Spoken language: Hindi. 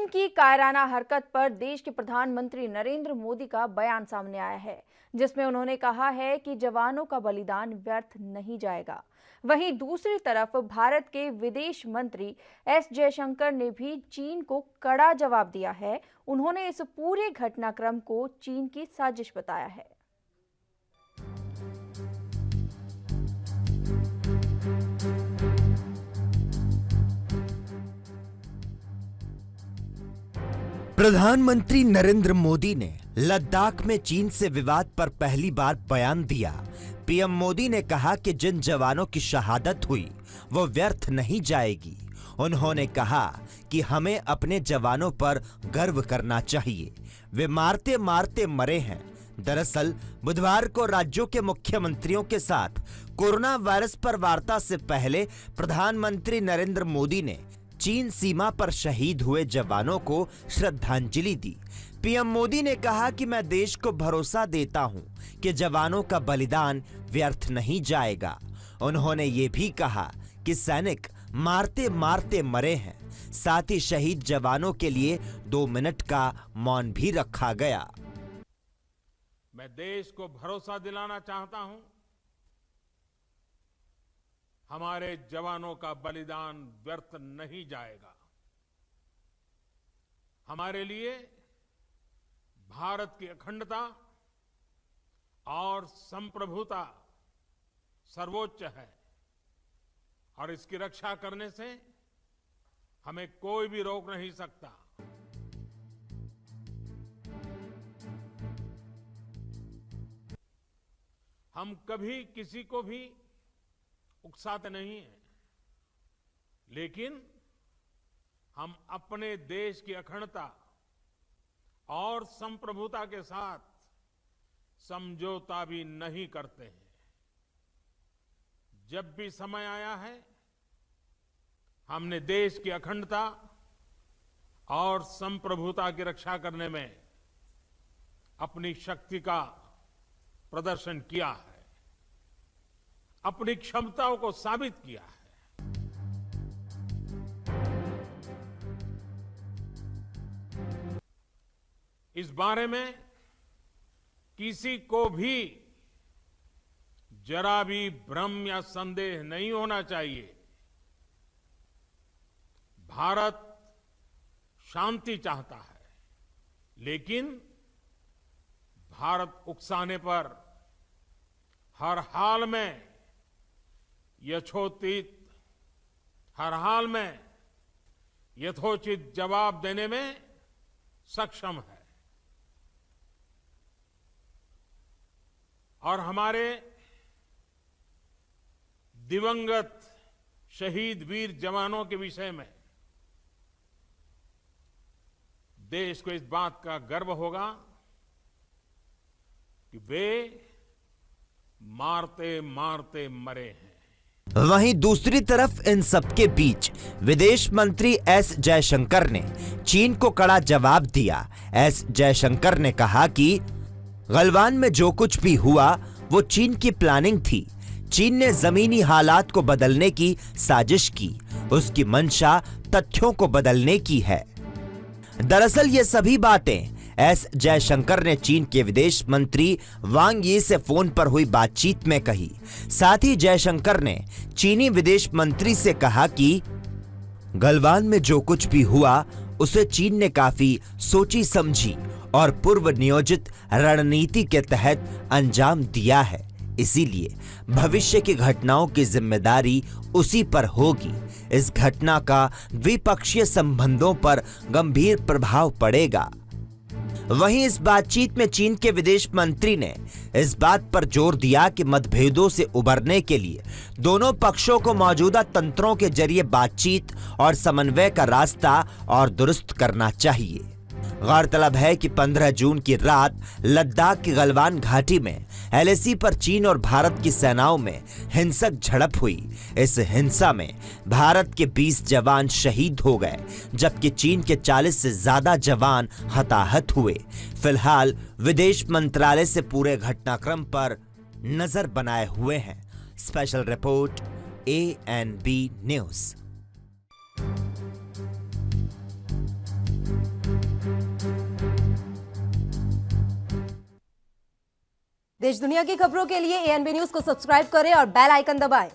की कायराना हरकत पर देश के प्रधानमंत्री नरेंद्र मोदी का बयान सामने आया है, जिसमें उन्होंने कहा है कि जवानों का बलिदान व्यर्थ नहीं जाएगा। वहीं दूसरी तरफ भारत के विदेश मंत्री एस जयशंकर ने भी चीन को कड़ा जवाब दिया है। उन्होंने इस पूरे घटनाक्रम को चीन की साजिश बताया है। प्रधानमंत्री नरेंद्र मोदी ने लद्दाख में चीन से विवाद पर पहली बार बयान दिया। पीएम मोदी ने कहा कि जिन जवानों की शहादत हुई वो व्यर्थ नहीं जाएगी। उन्होंने कहा कि हमें अपने जवानों पर गर्व करना चाहिए, वे मारते मारते मरे हैं। दरअसल बुधवार को राज्यों के मुख्यमंत्रियों के साथ कोरोना वायरस पर वार्ता से पहले प्रधानमंत्री नरेंद्र मोदी ने चीन सीमा पर शहीद हुए जवानों को श्रद्धांजलि दी। पीएम मोदी ने कहा कि मैं देश को भरोसा देता हूं कि जवानों का बलिदान व्यर्थ नहीं जाएगा। उन्होंने ये भी कहा कि सैनिक मारते मारते मरे हैं। साथ ही शहीद जवानों के लिए 2 मिनट का मौन भी रखा गया। मैं देश को भरोसा दिलाना चाहता हूं, हमारे जवानों का बलिदान व्यर्थ नहीं जाएगा। हमारे लिए भारत की अखंडता और संप्रभुता सर्वोच्च है और इसकी रक्षा करने से हमें कोई भी रोक नहीं सकता। हम कभी किसी को भी उकसाते नहीं हैं, लेकिन हम अपने देश की अखंडता और संप्रभुता के साथ समझौता भी नहीं करते हैं। जब भी समय आया है, हमने देश की अखंडता और संप्रभुता की रक्षा करने में अपनी शक्ति का प्रदर्शन किया है, अपनी क्षमताओं को साबित किया है। इस बारे में किसी को भी जरा भी भ्रम या संदेह नहीं होना चाहिए। भारत शांति चाहता है, लेकिन भारत उकसाने पर हर हाल में यथोचित जवाब देने में सक्षम है। और हमारे दिवंगत शहीद वीर जवानों के विषय में देश को इस बात का गर्व होगा कि वे मारते मारते मरे हैं। वहीं दूसरी तरफ इन सबके बीच विदेश मंत्री एस जयशंकर ने चीन को कड़ा जवाब दिया। एस जयशंकर ने कहा कि गलवान में जो कुछ भी हुआ वो चीन की प्लानिंग थी। चीन ने जमीनी हालात को बदलने की साजिश की। उसकी मंशा तथ्यों को बदलने की है। दरअसल ये सभी बातें एस जयशंकर ने चीन के विदेश मंत्री वांग यी से फोन पर हुई बातचीत में कही। साथ ही जयशंकर ने चीनी विदेश मंत्री से कहा कि गलवान में जो कुछ भी हुआ उसे चीन ने काफी सोची समझी और पूर्व नियोजित रणनीति के तहत अंजाम दिया है। इसीलिए भविष्य की घटनाओं की जिम्मेदारी उसी पर होगी। इस घटना का द्विपक्षीय संबंधों पर गंभीर प्रभाव पड़ेगा। वहीं इस बातचीत में चीन के विदेश मंत्री ने इस बात पर जोर दिया कि मतभेदों से उबरने के लिए दोनों पक्षों को मौजूदा तंत्रों के जरिए बातचीत और समन्वय का रास्ता और दुरुस्त करना चाहिए। गौरतलब है कि 15 जून की रात लद्दाख की गलवान घाटी में एलएसी पर चीन और भारत की सेनाओं में हिंसक झड़प हुई। इस हिंसा में भारत के 20 जवान शहीद हो गए, जबकि चीन के 40 से ज्यादा जवान हताहत हुए। फिलहाल विदेश मंत्रालय से पूरे घटनाक्रम पर नजर बनाए हुए हैं। Special report ANB news. देश दुनिया की खबरों के लिए एएनबी न्यूज को सब्सक्राइब करें और बेल आइकन दबाएं।